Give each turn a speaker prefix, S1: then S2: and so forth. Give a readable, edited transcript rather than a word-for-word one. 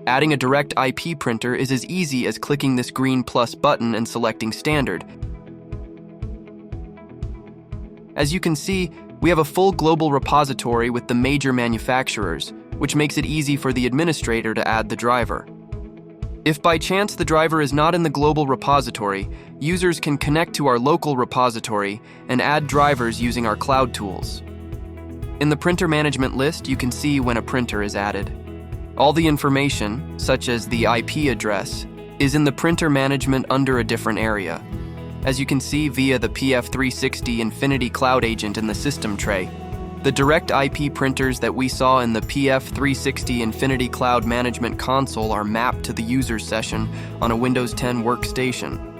S1: Adding a direct IP printer is as easy as clicking this green plus button and selecting Standard. As you can see, we have a full global repository with the major manufacturers, which makes it easy for the administrator to add the driver. If by chance the driver is not in the global repository, users can connect to our local repository and add drivers using our cloud tools. In the printer management list, you can see when a printer is added. All the information, such as the IP address, is in the printer management under a different area. As you can see via the PF360 InfinityCloud agent in the system tray, the direct IP printers that we saw in the PF360 InfinityCloud management console are mapped to the user session on a Windows 10 workstation.